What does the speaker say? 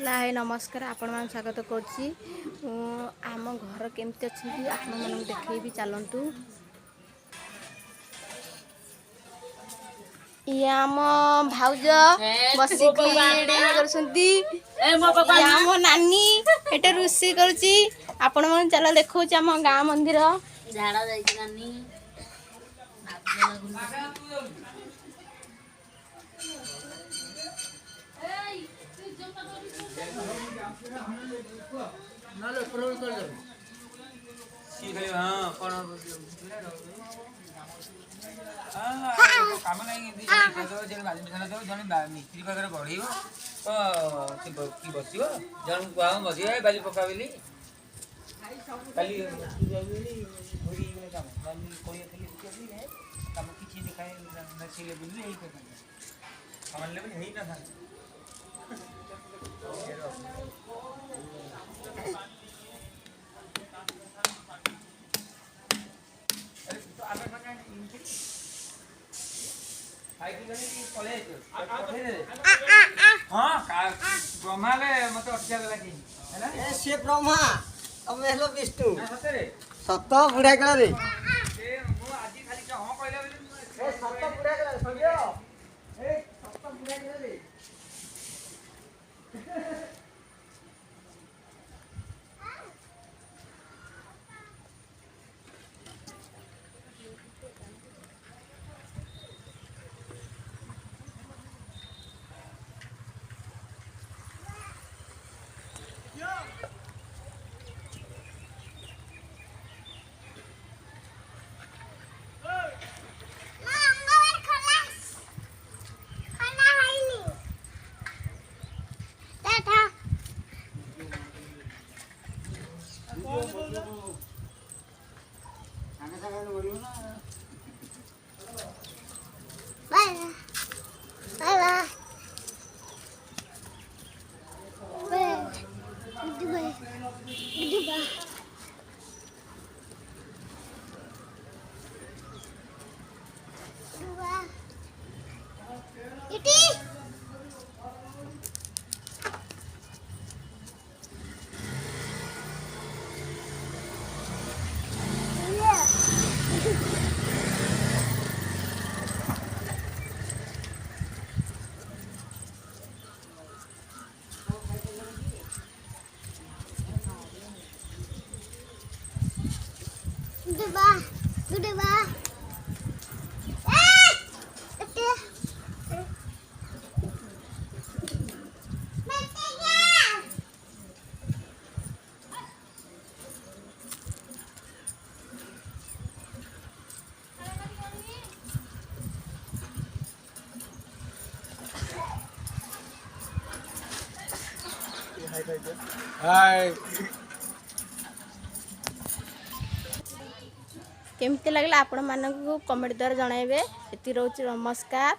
हाय नमस्कार आपण मान स्वागत करछि आम घर केमती अछि आपण मन देखैबी चलंतु या आम भाउज बसिकी एडी करसंती या आम नानी एटा रुसी करछि आपण मन चला देखौछि आम गां मंदिर झाड़ा जाई नानी नाले प्रयोग कर दे सी खाली हां कोन काम नहीं दी जन बाजी बिछाना दो जन मिस्त्री पाखरे बढ़ियो तो की बसियो जन को बसियो बाली पकावेली खाली घोड़ी काम नानी कोई खाली काम किछि दिखाए नसीले बुली यही कर काम ले नहीं ना था ब्रह्माले मत अटका लगी ए से ब्रह्मा अब हेलो विष्णु सत बुढ़ा कला रे मु आजी खाली के हां कहले ए सत बुढ़ा कला समझो ए सत बुढ़ा कला रे हाय केमती लागला आपण मानक कमेंट द्वारा जणाइबे एति रहउछि नमस्कार।